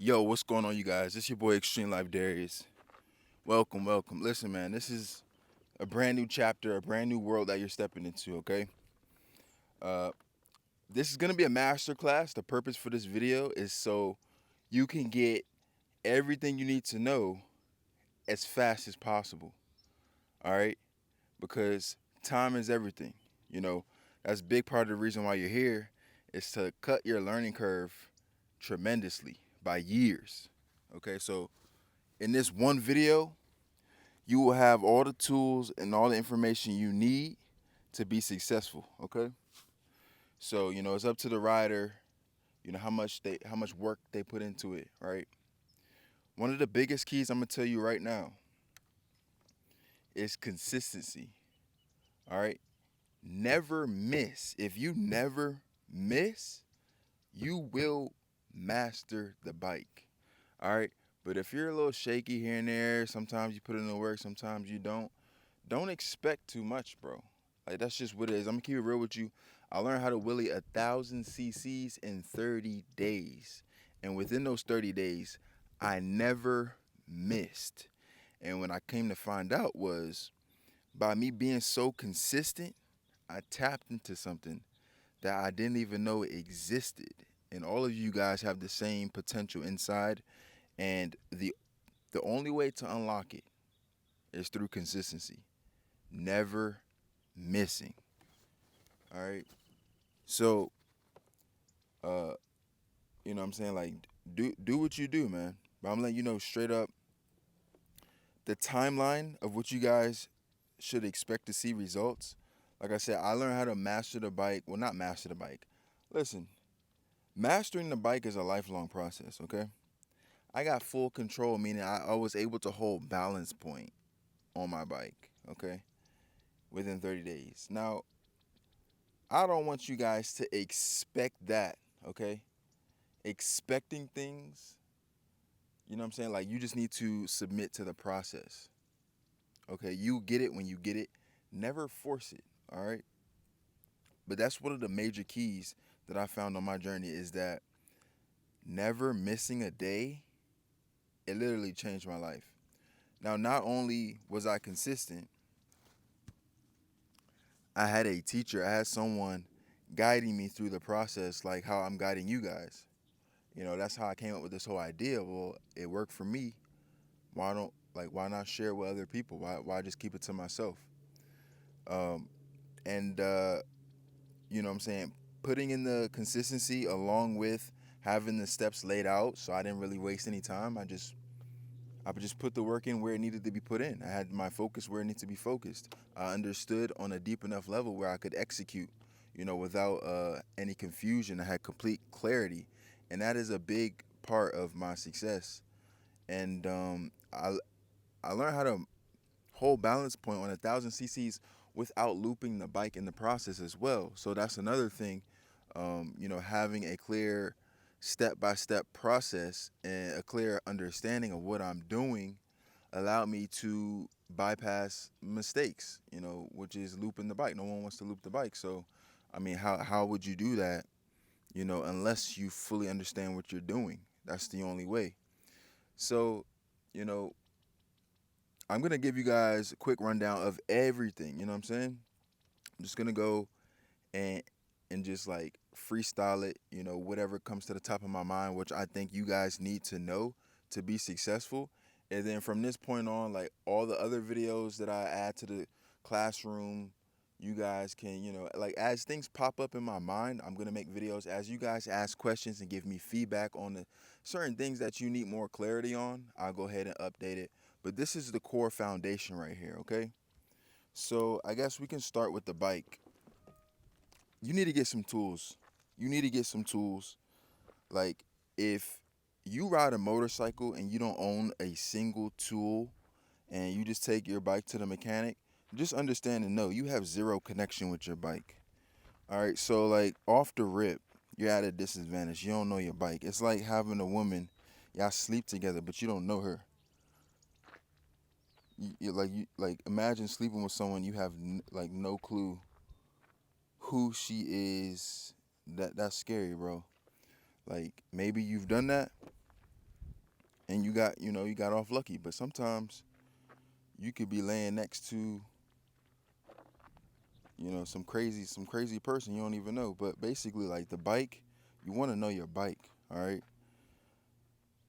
Yo, what's going on, you guys? This your boy Extreme Life Darius. Welcome, welcome. Listen, man, this is a brand new chapter, a brand new world that you're stepping into. Okay, uh, this is gonna be a master class. The purpose for this video is so you can get everything you need to know as fast as possible. All right, because time is everything. You know, that's a big part of the reason why you're here is to cut your learning curve tremendously by years. Okay, so in this one video, you will have all the tools and all the information you need to be successful. Okay, so it's up to the rider. How much work they put into it. Right. One of the biggest keys I'm gonna tell you right now is consistency. All right. Never miss. If you never miss, you will master the bike. All right. But if you're a little shaky here and there, sometimes you put in the work, sometimes you don't. Don't expect too much, bro. Like that's just what it is. I'm gonna keep it real with you. I learned how to wheelie 1,000 cc's in 30 days, and within those 30 days, I never missed. And when I came to find out was by me being so consistent, I tapped into something that I didn't even know existed. And all of you guys have the same potential inside, and the only way to unlock it is through consistency. Never missing. All right. So, uh, what I'm saying? Like, do what you do, man. But I'm letting you know straight up the timeline of what you guys should expect to see results. Like I said, I learned how to master the bike. Well, not master the bike. Listen, mastering the bike is a lifelong process, okay? I got full control, meaning I was able to hold balance point on my bike, okay, within 30 days. Now, I don't want you guys to expect that, okay? Expecting things, you know what I'm saying? Like, you just need to submit to the process, okay? You get it when you get it. Never force it, all right? But that's one of the major keys that I found on my journey is that never missing a day, it literally changed my life. Now, not only was I consistent, I had a teacher, I had someone guiding me through the process, like how I'm guiding you guys. That's how I came up with this whole idea. Well, it worked for me. Why not share with other people? Why just keep it to myself? Um, and you know what I'm saying? Putting in the consistency along with having the steps laid out, so I didn't really waste any time. I just put the work in where it needed to be put in. I had my focus where it needed to be focused. I understood on a deep enough level where I could execute, without any confusion. I had complete clarity, and that is a big part of my success. And I learned how to hold balance point on 1,000 cc's without looping the bike in the process as well. So that's another thing. Having a clear step-by-step process and a clear understanding of what I'm doing allowed me to bypass mistakes, which is looping the bike. No one wants to loop the bike. So, I mean, how would you do that, unless you fully understand what you're doing? That's the only way. So, you know, I'm going to give you guys a quick rundown of everything, you know what I'm saying? I'm just going to go and just like freestyle it, whatever comes to the top of my mind, which I think you guys need to know to be successful. And then from this point on, like all the other videos that I add to the classroom, you guys can, like as things pop up in my mind, I'm gonna make videos as you guys ask questions and give me feedback on the certain things that you need more clarity on. I'll go ahead and update it. But this is the core foundation right here, okay? So I guess we can start with the bike. You need to get some tools. You need to get some tools. Like if you ride a motorcycle and you don't own a single tool and you just take your bike to the mechanic, just understand and know you have zero connection with your bike. All right, so like off the rip, you're at a disadvantage. You don't know your bike. It's like having a woman, y'all sleep together, but you don't know her. You imagine sleeping with someone you have like no clue who she is. That's scary, bro. Like maybe you've done that, and you got off lucky. But sometimes you could be laying next to some crazy person you don't even know. But basically, like the bike, you want to know your bike. All right,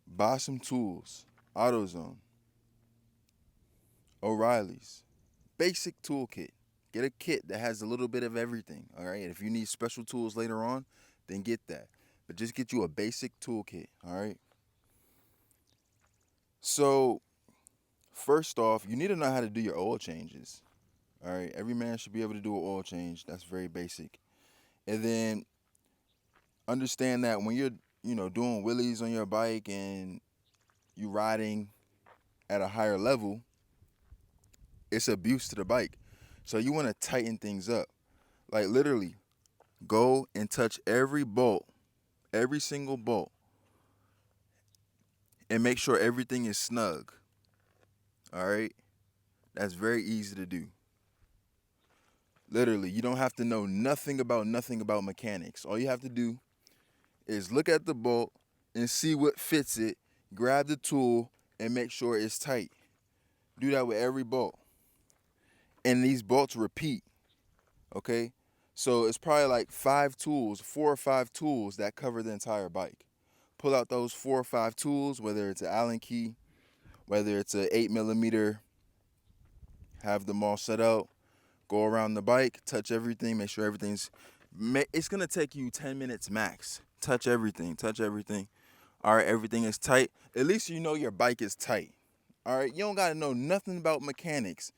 buy some tools, AutoZone, O'Reilly's, basic toolkit. Get a kit that has a little bit of everything. All right, if you need special tools later on, then get that. But just get you a basic toolkit. All right. So first off, you need to know how to do your oil changes. All right, every man should be able to do an oil change. That's very basic. And then understand that when you're, doing wheelies on your bike and you riding at a higher level, it's abuse to the bike. So you want to tighten things up. Like literally, go and touch every bolt, every single bolt, and make sure everything is snug. All right? That's very easy to do. Literally, you don't have to know nothing about mechanics. All you have to do is look at the bolt and see what fits it, grab the tool, and make sure it's tight. Do that with every bolt. And these bolts repeat, okay? So it's probably like 4 or 5 tools that cover the entire bike. Pull out those 4 or 5 tools, whether it's an Allen key, whether it's a 8 millimeter, have them all set out, go around the bike, touch everything, make sure everything's, it's gonna take you 10 minutes max. Touch everything, touch everything. All right, everything is tight. At least you know your bike is tight. All right, you don't gotta know nothing about mechanics,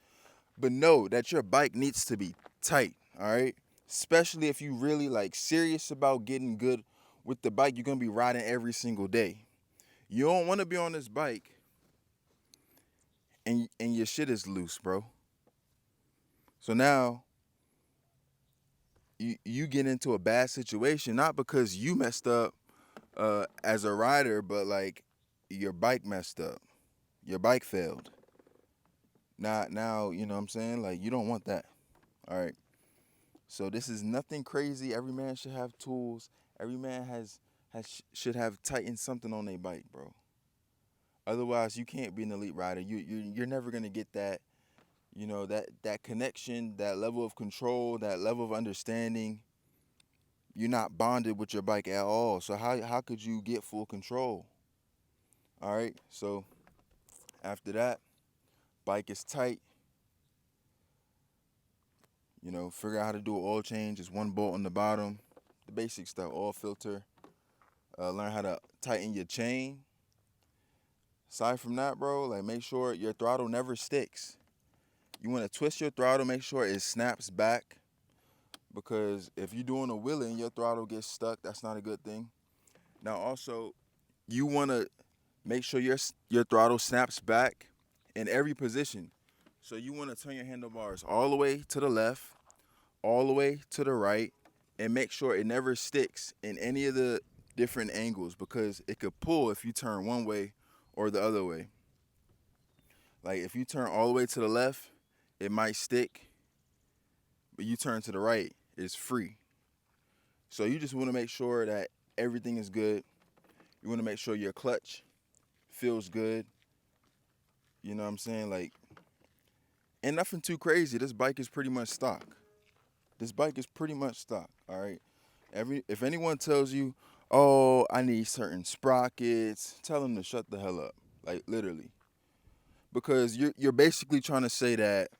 but know that your bike needs to be tight. All right, especially if you really like serious about getting good with the bike you're gonna be riding every single day. You don't want to be on this bike and your shit is loose, bro. So now you get into a bad situation, not because you messed up as a rider, but like your bike messed up. Your bike failed. Now, you know what I'm saying? Like you don't want that. All right. So this is nothing crazy. Every man should have tools. Every man should have tightened something on their bike, bro. Otherwise, you can't be an elite rider. You're never gonna get that, that connection, that level of control, that level of understanding. You're not bonded with your bike at all. So how could you get full control? All right. So after that, bike is tight. Figure out how to do an oil change. Just one bolt on the bottom. The basic stuff, oil filter. Learn how to tighten your chain. Aside from that, bro, like make sure your throttle never sticks. You want to twist your throttle, make sure it snaps back. Because if you're doing a wheelie and your throttle gets stuck, that's not a good thing. Now also, you want to make sure your throttle snaps back in every position. So you want to turn your handlebars all the way to the left, all the way to the right, and make sure it never sticks in any of the different angles because it could pull if you turn one way or the other way. Like if you turn all the way to the left, it might stick, but you turn to the right, it's free. So you just want to make sure that everything is good. You want to make sure your clutch feels good. You know what I'm saying? Like, and nothing too crazy. This bike is pretty much stock. This bike is pretty much stock. All right. If anyone tells you, "Oh, I need certain sprockets," tell them to shut the hell up. Like literally, because you're basically trying to say that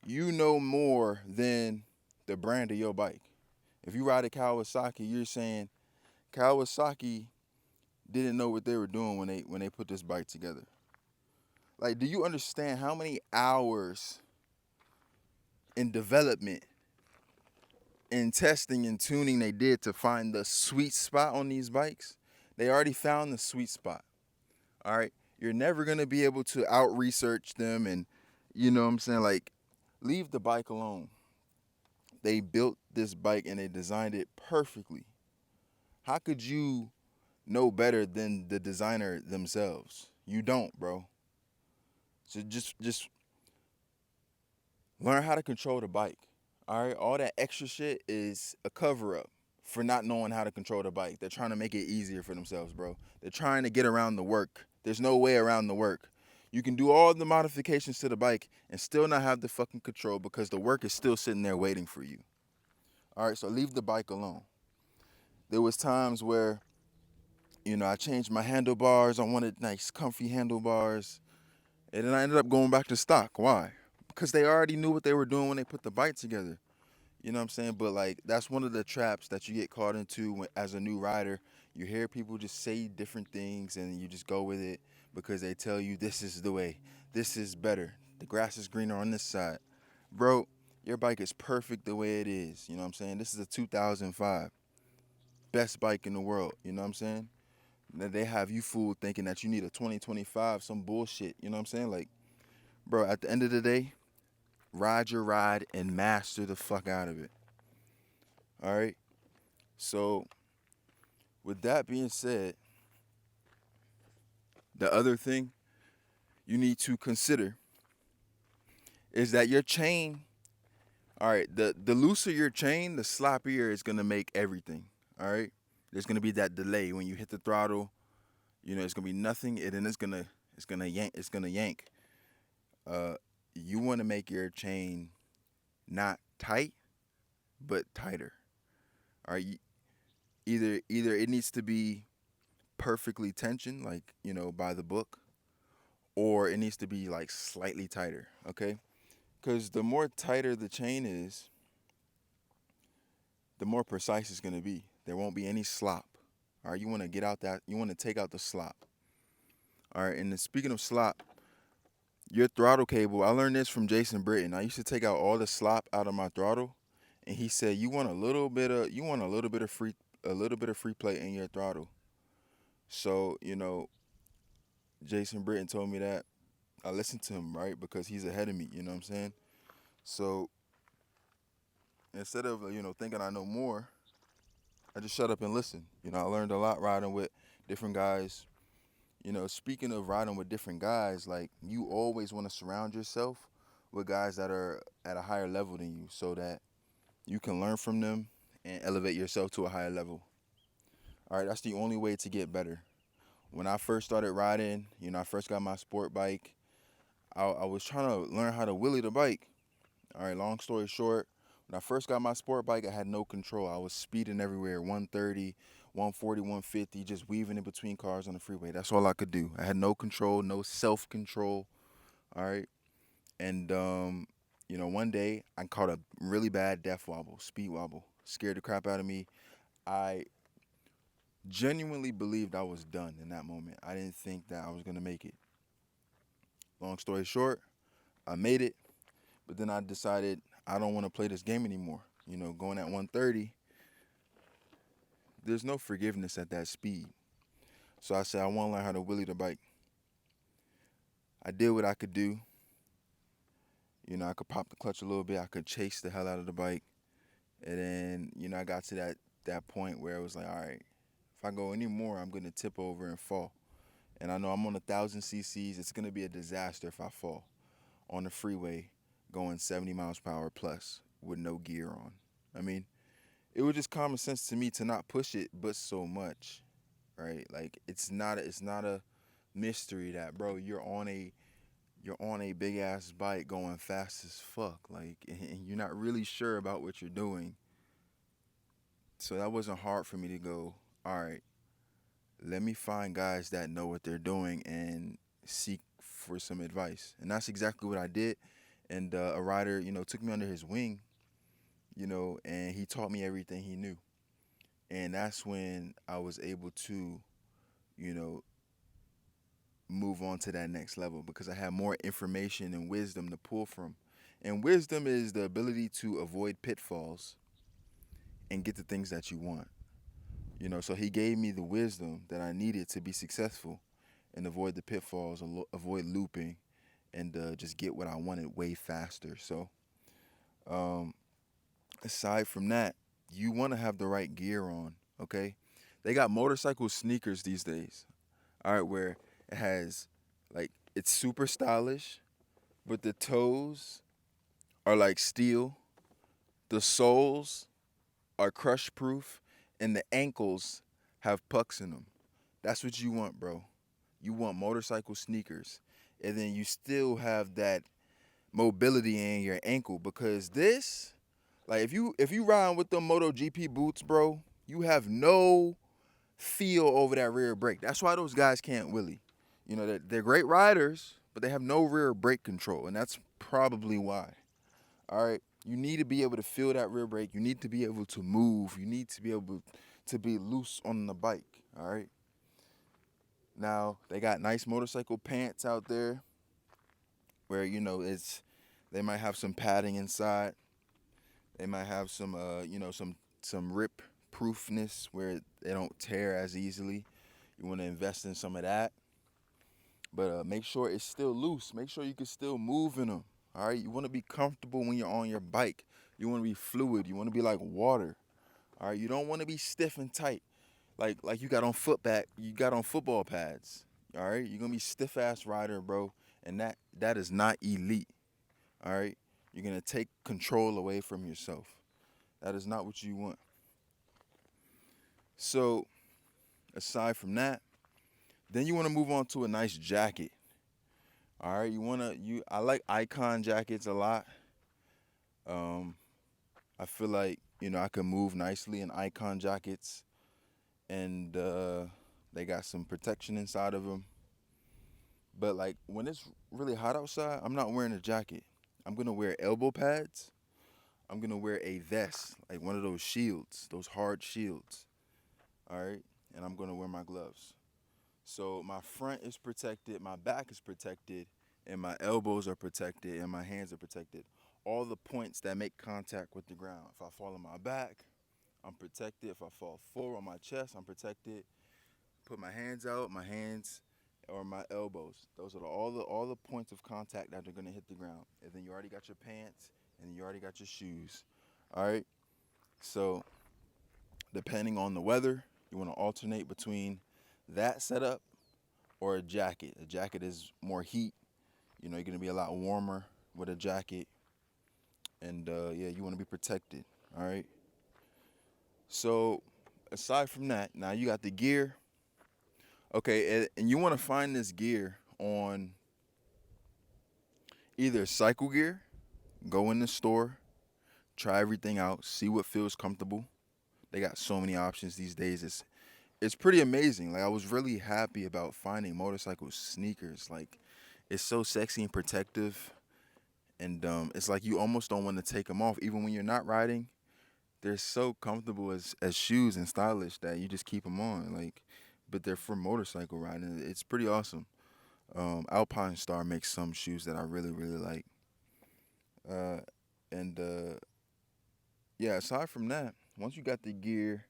you know more than the brand of your bike. If you ride a Kawasaki, you're saying Kawasaki didn't know what they were doing when they put this bike together. Like, do you understand how many hours in development, in testing and tuning they did to find the sweet spot on these bikes? They already found the sweet spot. All right. You're never gonna be able to out research them and you know what I'm saying? Like, leave the bike alone. They built this bike and they designed it perfectly. How could you know better than the designer themselves? You don't, bro. So just learn how to control the bike. All right, all that extra shit is a cover up for not knowing how to control the bike. They're trying to make it easier for themselves, bro. They're trying to get around the work. There's no way around the work. You can do all the modifications to the bike and still not have the fucking control because the work is still sitting there waiting for you. All right, so leave the bike alone. There was times where, I changed my handlebars. I wanted nice, comfy handlebars. And then I ended up going back to stock. Why? Because they already knew what they were doing when they put the bike together. You know what I'm saying? But like that's one of the traps that you get caught into as a new rider. You hear people just say different things and you just go with it because they tell you this is the way. This is better. The grass is greener on this side. Bro, your bike is perfect the way it is. You know what I'm saying? This is a 2005. Best bike in the world. You know what I'm saying? They have you fooled thinking that you need a 2025, some bullshit. You know what I'm saying? Like, bro, at the end of the day, ride your ride and master the fuck out of it. All right? So, with that being said, the other thing you need to consider is that your chain, all right, the looser your chain, the sloppier it's going to make everything. All right? There's going to be that delay when you hit the throttle. It's going to be nothing and then it's going to yank. Uh you want to make your chain not tight but tighter. All right? Either it needs to be perfectly tensioned like, by the book, or it needs to be like slightly tighter, okay? Because the more tighter the chain is, the more precise it's gonna be. There won't be any slop. All right, you want to take out the slop. All right, and then speaking of slop, your throttle cable. I learned this from Jason Britton. I used to take out all the slop out of my throttle, and he said you want a little bit of free play in your throttle. So Jason Britton told me that. I listened to him, right, because he's ahead of me. You know what I'm saying? So instead of thinking I know more, I just shut up and listen. I learned a lot riding with different guys. Speaking of riding with different guys, like you always want to surround yourself with guys that are at a higher level than you, so that you can learn from them and elevate yourself to a higher level. All right, that's the only way to get better. When I first started riding, I first got my sport bike. I was trying to learn how to wheelie the bike. All right, long story short, when I first got my sport bike, I had no control. I was speeding everywhere, 130, 140, 150, just weaving in between cars on the freeway. That's all I could do. I had no control, no self-control, all right? And, one day I caught a really bad death wobble, speed wobble. Scared the crap out of me. I genuinely believed I was done in that moment. I didn't think that I was going to make it. Long story short, I made it. But then I decided I don't want to play this game anymore. Going at 130, there's no forgiveness at that speed. So I said I want to learn how to wheelie the bike. I did what I could do. I could pop the clutch a little bit. I could chase the hell out of the bike. And then, I got to that point where it was like, all right, if I go any more, I'm going to tip over and fall. And I know I'm on 1,000 cc's. It's going to be a disaster if I fall on the freeway going 70 miles per hour plus with no gear on. I mean, it was just common sense to me to not push it but so much, right? Like it's not a mystery that, bro, you're on a big ass bike going fast as fuck, like, and you're not really sure about what you're doing. So that wasn't hard for me to go, all right, let me find guys that know what they're doing and seek for some advice. And that's exactly what I did. And a rider, took me under his wing, and he taught me everything he knew. And that's when I was able to, you know, move on to that next level because I had more information and wisdom to pull from. And wisdom is the ability to avoid pitfalls and get the things that you want. So he gave me the wisdom that I needed to be successful and avoid the pitfalls, avoid looping, and just get what I wanted way faster. So, um, aside from that, you want to have the right gear on, okay? They got motorcycle sneakers these days, all right, where it has, like, it's super stylish, but the toes are like steel, the soles are crush proof, and the ankles have pucks in them. That's what you want, bro. You want motorcycle sneakers. And then you still have that mobility in your ankle, because this, like, if you ride with the MotoGP boots, bro, you have no feel over that rear brake. That's why those guys can't wheelie. You know, they're great riders, but they have no rear brake control, and that's probably why. All right, you need to be able to feel that rear brake. You need to be able to move. You need to be able to be loose on the bike. All right. Now they got nice motorcycle pants out there, where they might have some padding inside. They might have some some rip proofness where they don't tear as easily. You want to invest in some of that, but make sure it's still loose. Make sure you can still move in them. All right, you want to be comfortable when you're on your bike. You want to be fluid. You want to be like water. All right, you don't want to be stiff and tight, like you got on You got on football pads. All right, you're gonna be stiff ass rider, bro, and that is not elite. All right, you're gonna take control away from yourself. That is not what you want. So aside from that, then you want to move on to a nice jacket. All right, I like Icon jackets a lot. Um, I feel like I can move nicely in Icon jackets, and they got some protection inside of them. But like when it's really hot outside, I'm not wearing a jacket. I'm gonna wear elbow pads. I'm gonna wear a vest, like one of those shields, those hard shields. All right, and I'm gonna wear my gloves. So my front is protected, my back is protected, and my elbows are protected, and my hands are protected. All the points that make contact with the ground. If I fall on my back, I'm protected. If I fall forward on my chest, I'm protected. Put my hands out, my hands or my elbows. Those are all the points of contact that are gonna hit the ground. And then you already got your pants, and you already got your shoes. All right. So depending on the weather, you want to alternate between that setup or a jacket. A jacket is more heat. You're gonna be a lot warmer with a jacket, and yeah, you want to be protected. All right. So aside from that, now you got the gear. Okay, and you want to find this gear on either cycle gear. Go in the store, try everything out, see what feels comfortable. They got so many options these days. It's pretty amazing. Like, I was really happy about finding motorcycle sneakers. Like, it's so sexy and protective, and it's like you almost don't want to take them off, even when you're not riding. They're so comfortable as shoes and stylish that you just keep them on. Like, but they're for motorcycle riding. It's pretty awesome. Alpine Star makes some shoes that I really really like. Uh, and yeah, aside from that, once you got the gear,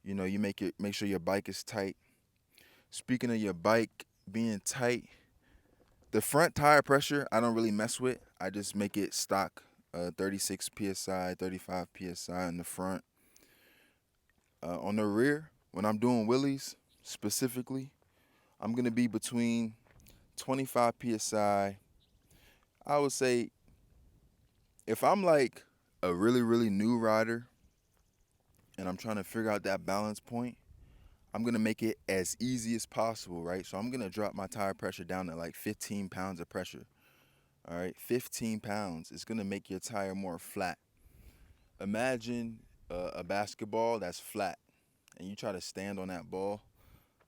you make sure your bike is tight. Speaking of your bike being tight, the front tire pressure I don't really mess with. I just make it stock, 36 psi, 35 psi in the front. On the rear, when I'm doing wheelies specifically, I'm gonna be between 25 psi. I would say if I'm like a really really new rider and I'm trying to figure out that balance point, I'm gonna make it as easy as possible, right? So I'm gonna drop my tire pressure down to like 15 pounds of pressure. All right, 15 pounds is gonna make your tire more flat. Imagine a basketball that's flat, and you try to stand on that ball.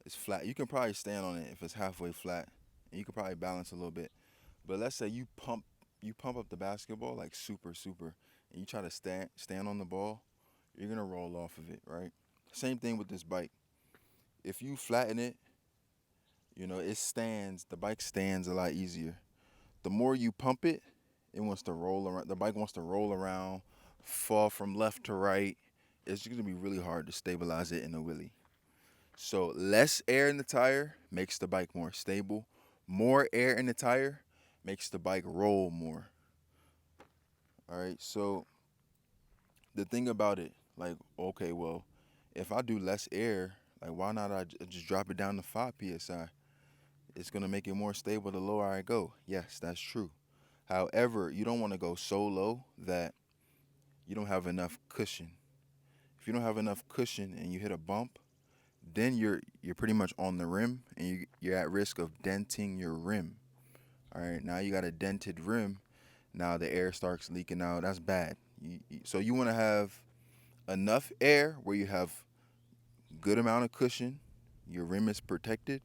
It's flat. You can probably stand on it if it's halfway flat, and you can probably balance a little bit. But let's say you pump up the basketball like super super, and you try to stand on the ball, you're gonna roll off of it, right? Same thing with this bike. If you flatten it, it stands. The bike stands a lot easier. The more you pump it, it wants to roll around. The bike wants to roll around, fall from left to right. It's gonna be really hard to stabilize it in a wheelie. So less air in the tire makes the bike more stable. More air in the tire makes the bike roll more. All right. So the thing about it, like, okay, well, if I do less air, like, why not just drop it down to 5 psi? It's gonna make it more stable the lower I go. Yes, that's true. However, you don't want to go so low that you don't have enough cushion. If you don't have enough cushion and you hit a bump, then you're pretty much on the rim, and you're at risk of denting your rim. All right, now you got a dented rim. Now the air starts leaking out. That's bad. So you want to have enough air where you have good amount of cushion, your rim is protected,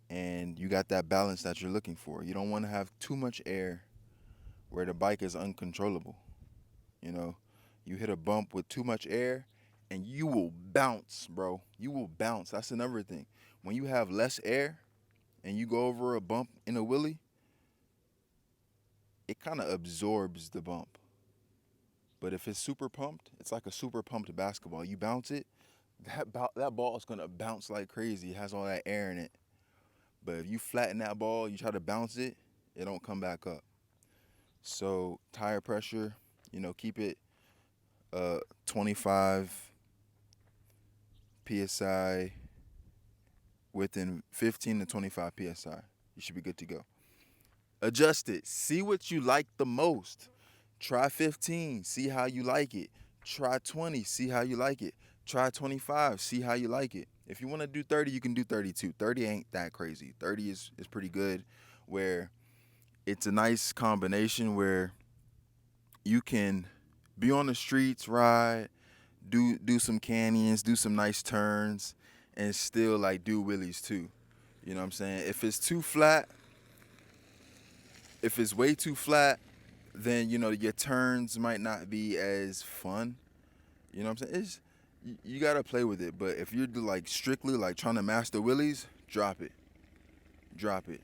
and you got that balance that you're looking for. You don't want to have too much air where the bike is uncontrollable. You know, you hit a bump with too much air and you will bounce, bro. You will bounce. That's another thing. When you have less air and you go over a bump in a wheelie, it kind of absorbs the bump. But if it's super pumped, it's like a super pumped basketball. You bounce it, that ball is gonna bounce like crazy. It has all that air in it. But if you flatten that ball, you try to bounce it, it don't come back up. So tire pressure, keep it 25 psi within 15 to 25 psi. You should be good to go. Adjust it. See what you like the most. Try 15. See how you like it. Try 20. See how you like it. Try 25. See how you like it. If you want to do 30, you can do 32. 30 ain't that crazy. 30 is pretty good, where it's a nice combination where you can be on the streets, ride, do some canyons, do some nice turns, and still like do wheelies too. You know what I'm saying? If it's too flat, if it's way too flat, then your turns might not be as fun. You know what I'm saying? You gotta play with it. But if you're like strictly like trying to master wheelies, drop it.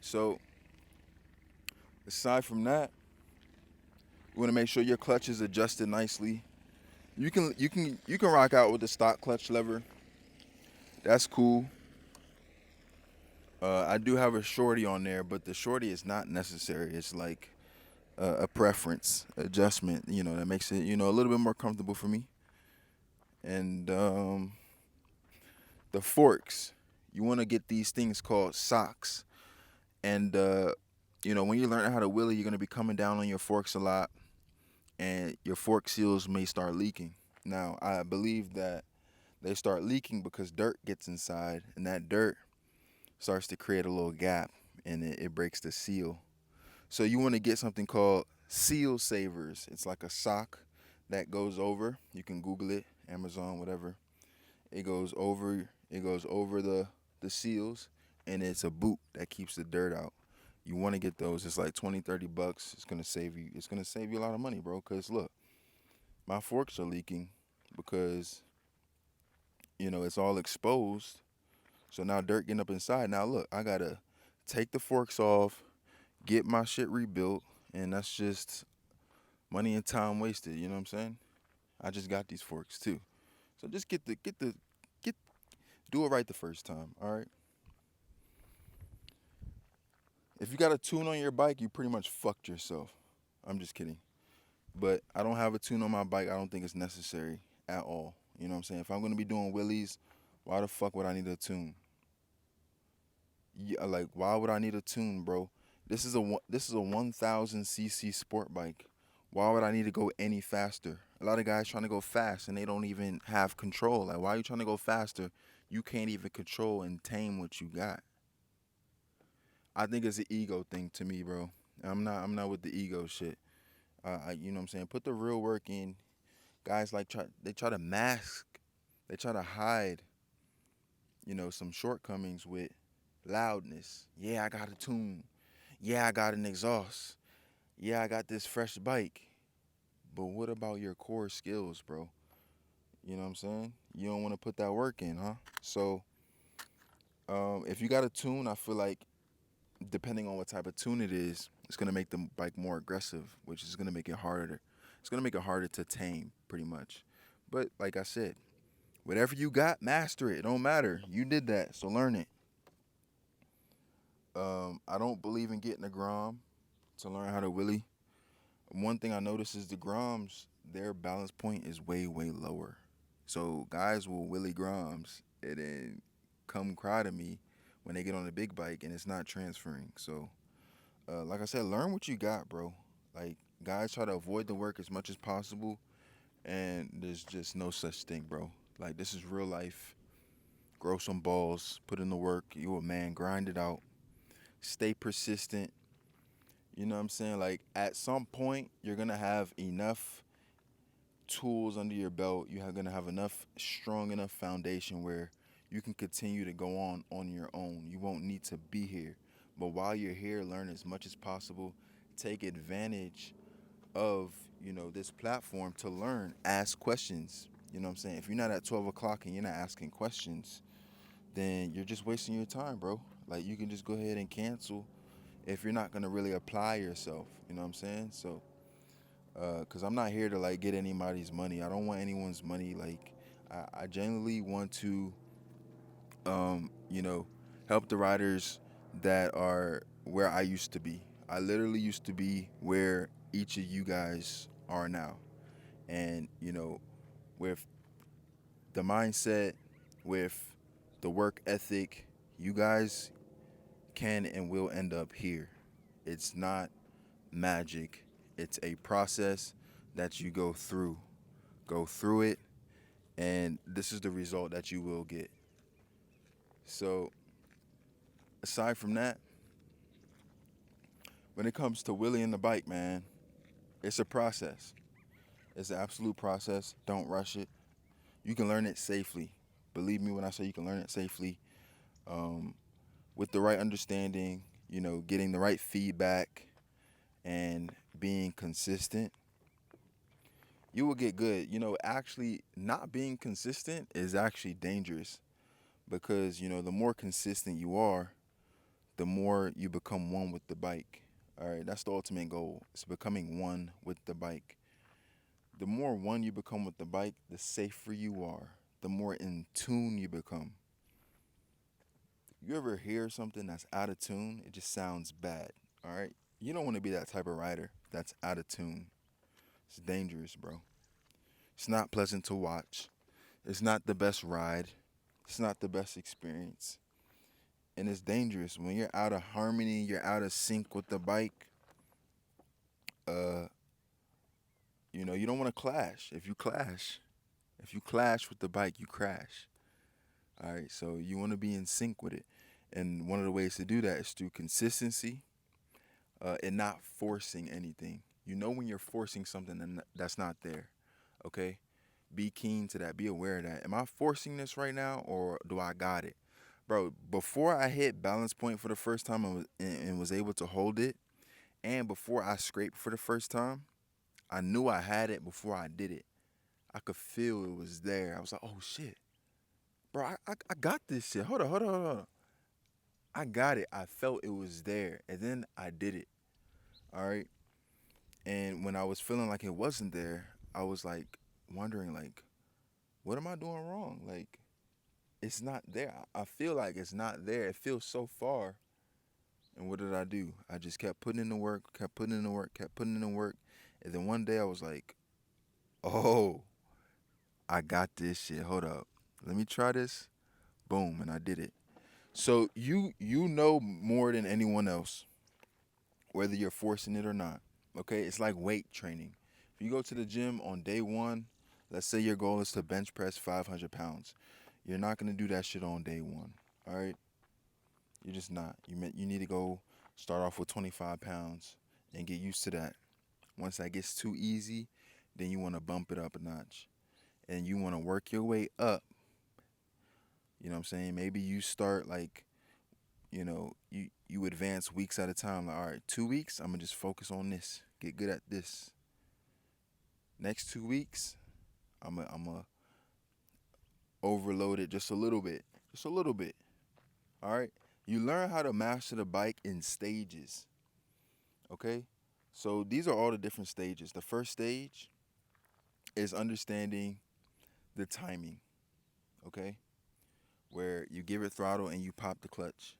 So aside from that, you want to make sure your clutch is adjusted nicely. You can rock out with the stock clutch lever. That's cool. I do have a shorty on there, but the shorty is not necessary. It's like a preference adjustment, that makes it, a little bit more comfortable for me. And the forks, you want to get these things called socks. And when you learn how to wheelie, you're gonna be coming down on your forks a lot, and your fork seals may start leaking. Now, I believe that they start leaking because dirt gets inside, and that dirt starts to create a little gap, and it breaks the seal. So you want to get something called seal savers. It's like a sock that goes over. You can Google it, Amazon, whatever. It goes over the seals, and it's a boot that keeps the dirt out. You want to get those. It's like 20, $30. It's gonna save you. It's gonna save you a lot of money, bro. Cause look, my forks are leaking because it's all exposed. So now dirt getting up inside. Now look, I gotta take the forks off, get my shit rebuilt, and that's just money and time wasted. You know what I'm saying? I just got these forks too. So just get do it right the first time. All right. If you got a tune on your bike, you pretty much fucked yourself. I'm just kidding. But I don't have a tune on my bike. I don't think it's necessary at all. You know what I'm saying? If I'm gonna be doing wheelies, why the fuck would I need a tune? Yeah, like why would I need a tune, bro? This is a 1,000 cc sport bike. Why would I need to go any faster? A lot of guys trying to go fast and they don't even have control. Like why are you trying to go faster? You can't even control and tame what you got. I think it's an ego thing to me, bro. I'm not with the ego shit. You know what I'm saying? Put the real work in. Guys like try to mask, they try to hide, some shortcomings with loudness. Yeah, I got a tune. Yeah, I got an exhaust. Yeah, I got this fresh bike. But what about your core skills, bro? You know what I'm saying? You don't want to put that work in, huh? So, if you got a tune, I feel like depending on what type of tune it is, it's gonna make the bike more aggressive, which is gonna make it harder. It's gonna make it harder to tame, pretty much. But like I said, whatever you got, master it. It don't matter. You did that, so learn it. I don't believe in getting a Grom to learn how to wheelie. One thing I noticed is the Groms, their balance point is way, way lower. So guys will wheelie Groms and then come cry to me when they get on a big bike and it's not transferring. So, like I said, learn what you got, bro. Like guys try to avoid the work as much as possible, and there's just no such thing, bro. Like this is real life. grow some balls, put in the work. You a man, grind it out. Stay persistent. You know what I'm saying? Like at some point, you're gonna have enough tools under your belt. You're gonna have enough strong enough foundation where you can continue to go on your own. You won't need to be here. But while you're here, learn as much as possible. Take advantage of this platform to learn. Ask questions. You know what I'm saying? If you're not at 12 o'clock and you're not asking questions, then you're just wasting your time, bro. Like you can just go ahead and cancel if you're not gonna really apply yourself. You know what I'm saying? So, cause I'm not here to like get anybody's money. I don't want anyone's money. Like, I genuinely want to, you know, help the riders that are where I used to be. I literally used to be where each of you guys are now, and with the mindset, with the work ethic, you guys can and will end up here. It's not magic. It's a process that you go through. Go through it, and this is the result that you will get. So, aside from that, when it comes to wheeling the bike, man, it's a process. It's an absolute process. Don't rush it. You can learn it safely. Believe me when I say you can learn it safely, um, with the right understanding, getting the right feedback and being consistent. You will get good. Actually, not being consistent is actually dangerous because, the more consistent you are, the more you become one with the bike. All right, that's the ultimate goal. It's becoming one with the bike. The more one you become with the bike, the safer you are, the more in tune you become. You ever hear something that's out of tune? It just sounds bad. All right, you don't want to be that type of rider that's out of tune. It's dangerous, bro. It's not pleasant to watch. It's not the best ride. It's not the best experience. And it's dangerous when you're out of harmony, you're out of sync with the bike. Uh, you don't want to clash. If you clash with the bike, you crash. All right, so you want to be in sync with it. And one of the ways to do that is through consistency, and not forcing anything. You know when you're forcing something and that's not there. Okay? Be keen to that. Be aware of that. Am I forcing this right now or do I got it? Bro, before I hit balance point for the first time and was able to hold it, and before I scraped for the first time, I knew I had it before I did it. I could feel it was there. I was like, oh shit. Bro, I got this shit. Hold on. I got it. I felt it was there. And then I did it. All right. And when I was feeling like it wasn't there, I was like wondering, like, what am I doing wrong? Like, it's not there. I feel like it's not there. It feels so far. And what did I do? I just kept putting in the work, kept putting in the work, kept putting in the work. And then one day I was like, oh, I got this shit. Hold up. Let me try this. Boom. And I did it. So you know more than anyone else, whether you're forcing it or not. Okay? It's like weight training. If you go to the gym on day one, let's say your goal is to bench press 500 pounds. You're not going to do that shit on day one. All right? You're just not. You need to go start off with 25 pounds and get used to that. Once that gets too easy, then you want to bump it up a notch. And you want to work your way up. You know what I'm saying? Maybe you start like, you advance weeks at a time. Like, all right, 2 weeks, I'm going to just focus on this. Get good at this. Next 2 weeks, I'm a overload it just a little bit. Just a little bit. All right? You learn how to master the bike in stages. Okay? So these are all the different stages. The first stage is understanding the timing. Okay? Where you give it throttle and you pop the clutch.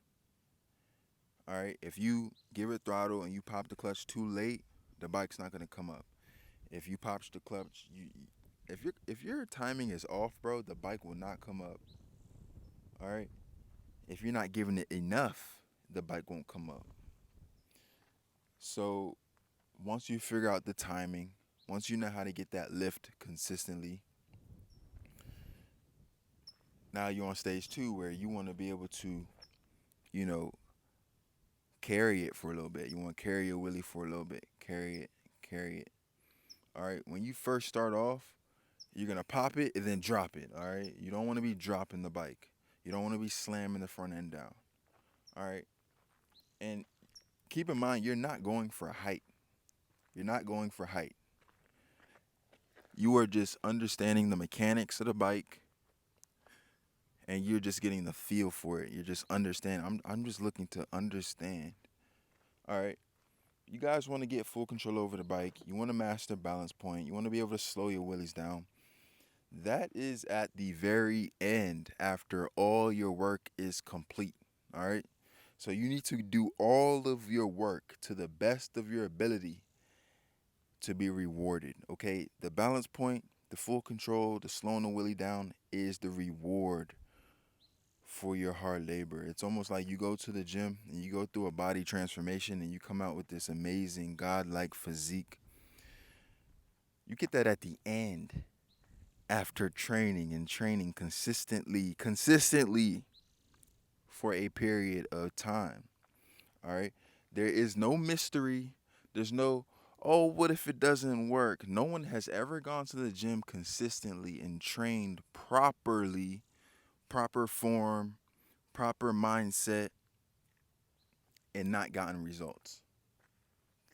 All right? If you give it throttle and you pop the clutch too late, the bike's not going to come up. If you pop the clutch, if your timing is off, bro, the bike will not come up. All right? If you're not giving it enough, the bike won't come up. So once you figure out the timing, once you know how to get that lift consistently, Now you're on stage two where you want to be able to, you know, carry it for a little bit. You want to carry your wheelie for a little bit. Carry it, carry it. All right. When you first start off, you're gonna pop it and then drop it. All right. You don't want to be dropping the bike. You don't want to be slamming the front end down. All right. And keep in mind, you're not going for height. You're not going for height. You are just understanding the mechanics of the bike, and you're just getting the feel for it. You're just understanding. I'm just looking to understand. All right. You guys want to get full control over the bike. You want to master balance point. You want to be able to slow your wheelies down. That is at the very end after all your work is complete. All right. So you need to do all of your work to the best of your ability to be rewarded. Okay. The balance point, the full control, the slowing the wheelie down is the reward for your hard labor. It's almost like you go to the gym and you go through a body transformation and you come out with this amazing godlike physique. You get that at the end after training and training consistently for a period of time. All right? There is no mystery. There's no, oh, what if it doesn't work? No one has ever gone to the gym consistently and trained properly, proper form, proper mindset, and not gotten results.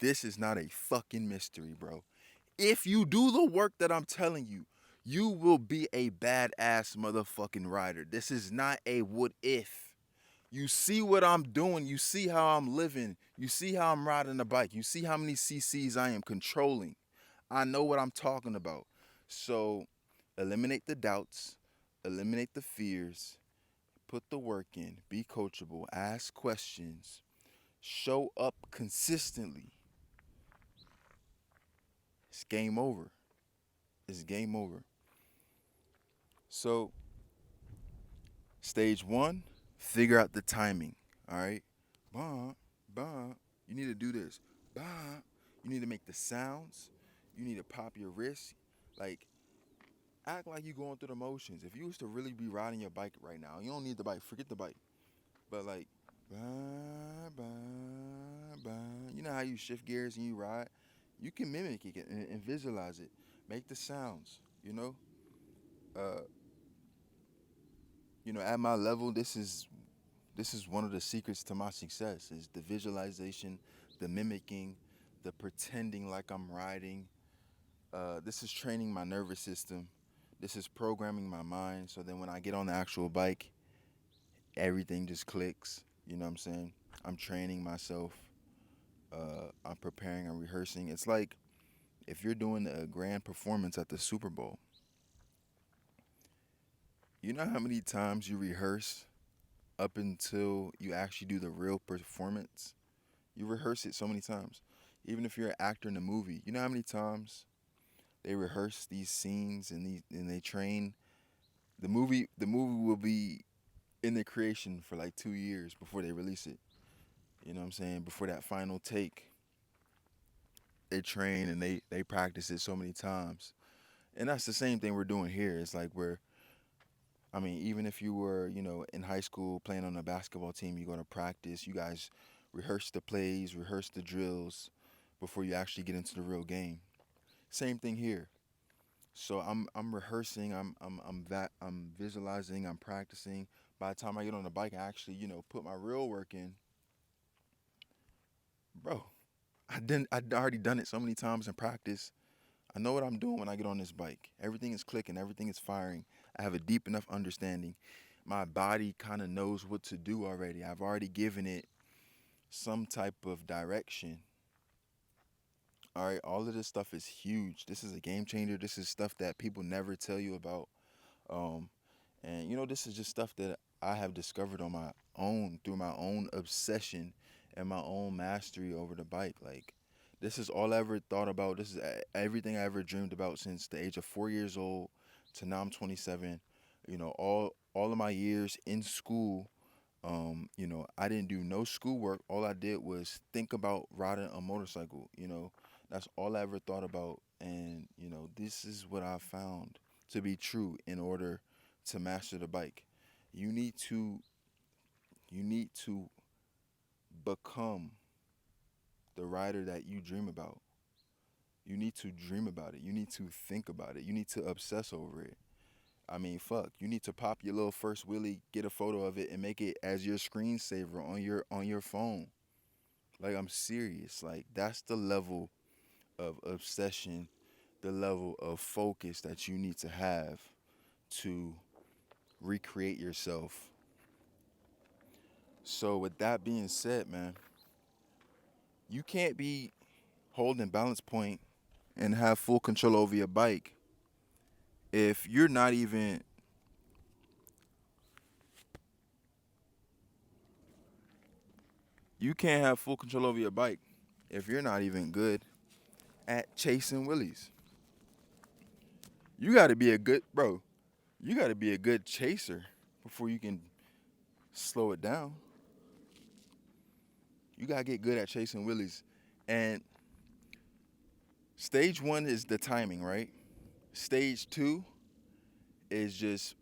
This is not a fucking mystery, bro. If you do the work that I'm telling you, you will be a badass motherfucking rider. This is not a what if. You see what I'm doing. You see how I'm living. You see how I'm riding the bike. You see how many CCs I am controlling. I know what I'm talking about. So eliminate the doubts, eliminate the fears, put the work in, be coachable, ask questions, show up consistently. It's game over. It's game over. So, stage one, figure out the timing. All right? Bah, bah. You need to do this. Bah. You need to make the sounds. You need to pop your wrist. Like, act like you're going through the motions. If you was to really be riding your bike right now, you don't need the bike. Forget the bike. But, like, bah, bah, bah. You know how you shift gears and you ride? You can mimic it and visualize it. Make the sounds, you know? Uh, at my level, this is one of the secrets to my success is the visualization, the mimicking, the pretending like I'm riding. This is training my nervous system. This is programming my mind so then when I get on the actual bike, everything just clicks. You know what I'm saying? I'm training myself. I'm preparing, I'm rehearsing. It's like if you're doing a grand performance at the Super Bowl, you know how many times you rehearse up until you actually do the real performance? You rehearse it so many times. Even if you're an actor in a movie, you know how many times they rehearse these scenes and they train. The movie will be in the creation for like 2 years before they release it. You know what I'm saying? Before that final take, they train and they practice it so many times. And that's the same thing we're doing here. It's like even if you were, in high school playing on a basketball team, you go to practice, you guys rehearse the plays, rehearse the drills before you actually get into the real game. Same thing here. So I'm rehearsing, I'm visualizing, I'm practicing. By the time I get on the bike, I actually, put my real work in. Bro, I'd already done it so many times in practice. I know what I'm doing when I get on this bike. Everything is clicking, everything is firing. I have a deep enough understanding. My body kind of knows what to do already. I've already given it some type of direction. All right, all of this stuff is huge. This is a game changer. This is stuff that people never tell you about. Um, and this is just stuff that I have discovered on my own through my own obsession and my own mastery over the bike. Like, this is all I ever thought about. This is everything I ever dreamed about since the age of 4 years old to now I'm 27. All of my years in school. I didn't do no schoolwork. All I did was think about riding a motorcycle. That's all I ever thought about. And this is what I found to be true in order to master the bike. You need to you need to become the rider that you dream about. You need to dream about it. You need to think about it. You need to obsess over it. I mean, fuck. You need to pop your little first wheelie, get a photo of it, and make it as your screensaver on your phone. Like I'm serious. Like that's the level of obsession, the level of focus that you need to have to recreate yourself. So with that being said, man, you can't be holding balance point and have full control over your bike if you're not even you can't have full control over your bike if you're not even good at chasing willies. You got to be a good bro. You got to be a good chaser before you can slow it down. You got to get good at chasing willies. And stage 1 is the timing, right? Stage 2 is just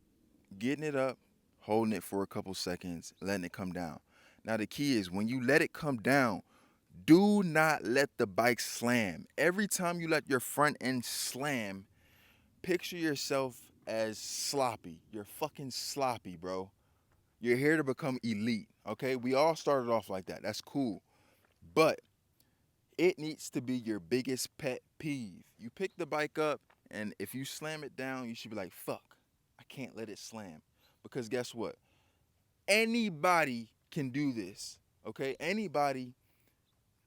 getting it up, holding it for a couple seconds, letting it come down. Now the key is when you let it come down, do not let the bike slam. Every time you let your front end slam, picture yourself as sloppy. You're fucking sloppy, bro. You're here to become elite, okay? We all started off like that. That's cool. But it needs to be your biggest pet peeve. You pick the bike up, and if you slam it down, you should be like, fuck, I can't let it slam. Because guess what? Anybody can do this, okay? Anybody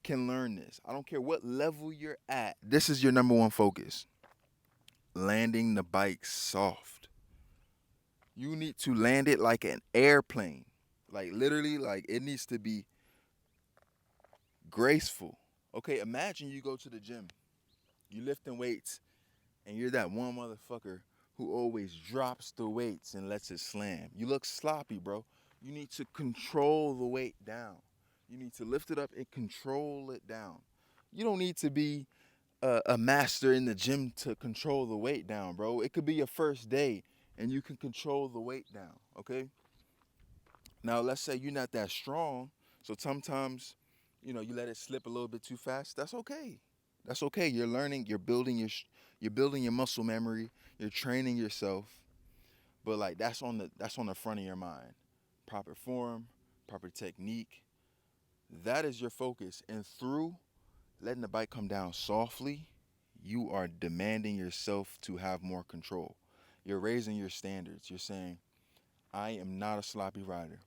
can learn this. I don't care what level you're at. This is your number one focus. Landing the bike soft. You need to land it like an airplane. Like literally, like it needs to be graceful. Okay, imagine you go to the gym, you lifting weights, and you're that one motherfucker who always drops the weights and lets it slam. You look sloppy, bro. You need to control the weight down. You need to lift it up and control it down. You don't need to be a master in the gym to control the weight down, bro. It could be your first day and you can control the weight down, okay? Now, let's say you're not that strong, so sometimes, you let it slip a little bit too fast. That's okay. That's okay. You're learning, you're building your muscle memory, you're training yourself. But like that's on the front of your mind. Proper form, proper technique. That is your focus. And through letting the bike come down softly, you are demanding yourself to have more control. You're raising your standards. You're saying, I am not a sloppy rider.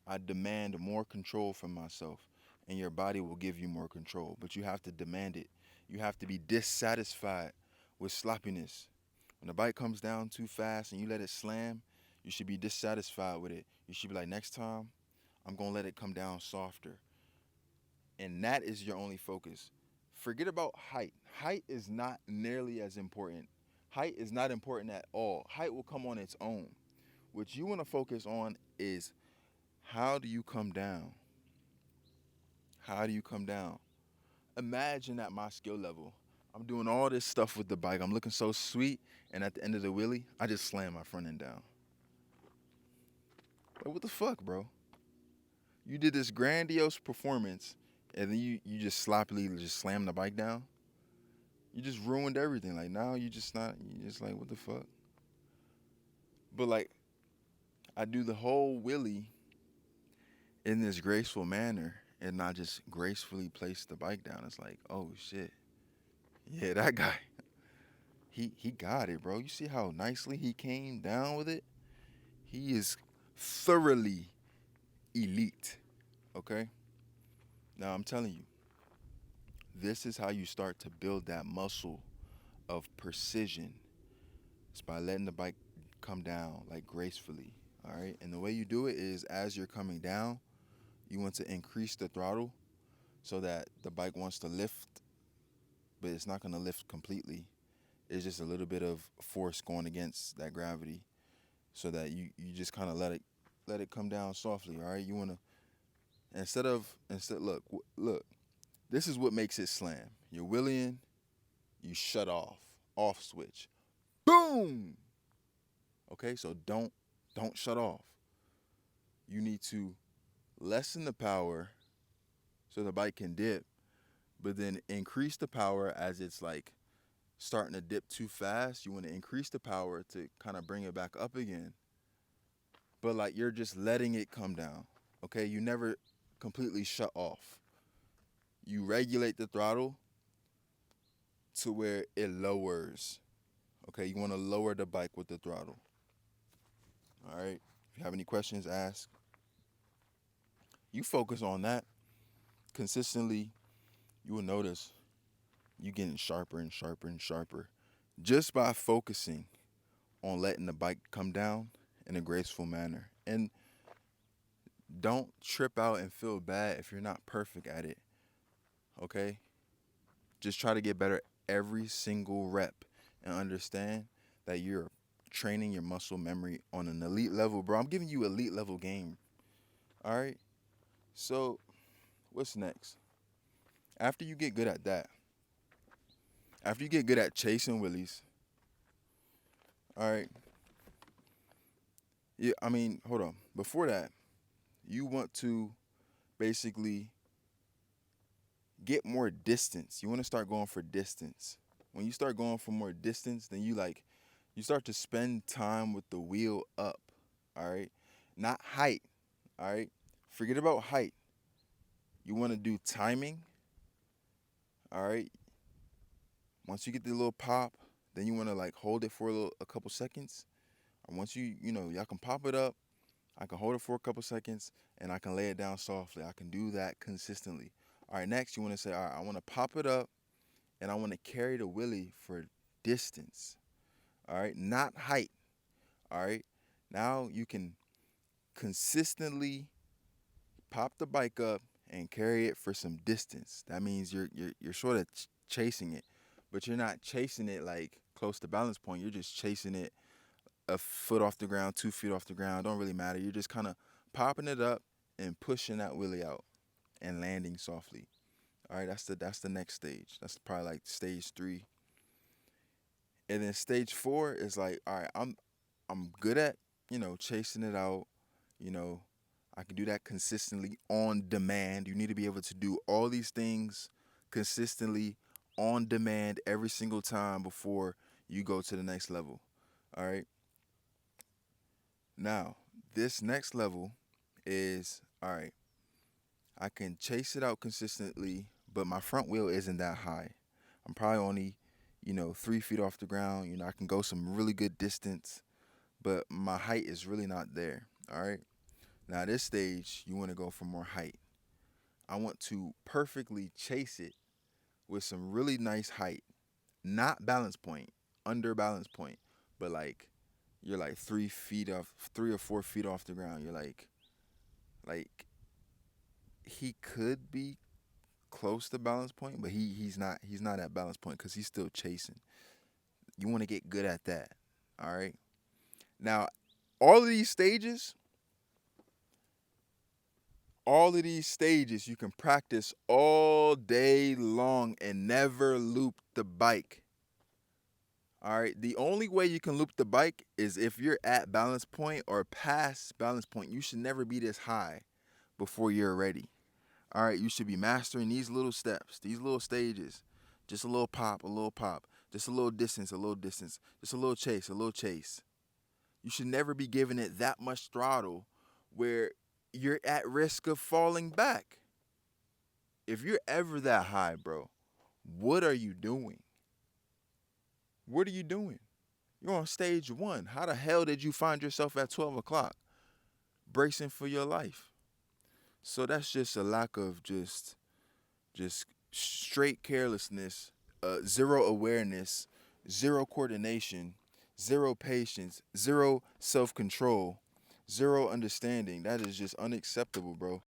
I demand more control from myself. And your body will give you more control. But you have to demand it. You have to be dissatisfied with sloppiness. When the bike comes down too fast and you let it slam, you should be dissatisfied with it. You should be like, next time, I'm going to let it come down softer. And that is your only focus. Forget about height. Height is not nearly as important. Height is not important at all. Height will come on its own. What you want to focus on is how do you come down? How do you come down? Imagine at my skill level, I'm doing all this stuff with the bike. I'm looking so sweet, and at the end of the wheelie, I just slam my front end down. Like, what the fuck, bro? You did this grandiose performance, and then you just sloppily just slam the bike down. You just ruined everything. Like now you just not. You just like what the fuck. But like I do the whole wheelie in this graceful manner, and not just gracefully place the bike down. It's like, oh shit, yeah, that guy. He got it, bro. You see how nicely he came down with it? He is thoroughly elite. Okay? Now I'm telling you, this is how you start to build that muscle of precision. It's by letting the bike come down like gracefully. All right? And the way you do it is as you're coming down, you want to increase the throttle so that the bike wants to lift, but it's not going to lift completely. It's just a little bit of force going against that gravity so that you just kind of let it come down softly, all right? You want to instead look, this is what makes it slam. You're wheeling, you shut off switch. Boom! Okay, so don't shut off. You need to lessen the power so the bike can dip, but then increase the power as it's like starting to dip too fast. You want to increase the power to kind of bring it back up again. But like you're just letting it come down. Okay, you never completely shut off. You regulate the throttle to where it lowers. Okay, you want to lower the bike with the throttle. All right. If you have any questions, ask. You focus on that consistently, you will notice you getting sharper and sharper and sharper just by focusing on letting the bike come down in a graceful manner. And don't trip out and feel bad if you're not perfect at it. Okay? Just try to get better every single rep and understand that you're training your muscle memory on an elite level, bro. I'm giving you elite level game. All right? So, what's next? After you get good at that, after you get good at chasing wheelies, all right? Yeah, I mean, hold on. Before that, you want to basically get more distance. You want to start going for distance. When you start going for more distance, then you start to spend time with the wheel up, all right? Not height, all right? Forget about height. You want to do timing, all right? Once you get the little pop, then you want to like hold it for a couple seconds. And once y'all can pop it up, I can hold it for a couple seconds, and I can lay it down softly. I can do that consistently. All right, next you want to say, all right, I want to pop it up, and I want to carry the wheelie for distance. All right, not height. All right, now you can consistently pop the bike up and carry it for some distance. That means you're sort of chasing it, but you're not chasing it like close to balance point. You're just chasing it a foot off the ground, 2 feet off the ground. Don't really matter. You're just kind of popping it up and pushing that wheelie out and landing softly. All right, that's the next stage. That's probably like stage 3. And then stage 4 is like, all right, I'm good at, chasing it out. You know, I can do that consistently on demand. You need to be able to do all these things consistently on demand every single time before you go to the next level. All right. Now, this next level is all right. I can chase it out consistently, but my front wheel isn't that high. I'm probably only, 3 feet off the ground. I can go some really good distance, but my height is really not there. All right. Now, this stage, you want to go for more height. I want to perfectly chase it with some really nice height, not balance point, under balance point, but like you're like 3 feet off, 3 or 4 feet off the ground. You're like he could be close to balance point, but he's not at balance point because he's still chasing. You want to get good at that. All right. Now, all of these stages, you can practice all day long and never loop the bike. All right. The only way you can loop the bike is if you're at balance point or past balance point. You should never be this high before you're ready. All right. You should be mastering these little steps, these little stages. Just a little pop, a little pop. Just a little distance, a little distance. Just a little chase, a little chase. You should never be giving it that much throttle where you're at risk of falling back. If you're ever that high, bro, what are you doing? What are you doing? You're on stage 1. How the hell did you find yourself at 12 o'clock bracing for your life? So that's just a lack of just straight carelessness, zero awareness, zero coordination, zero patience, zero self-control, zero understanding. That is just unacceptable, bro.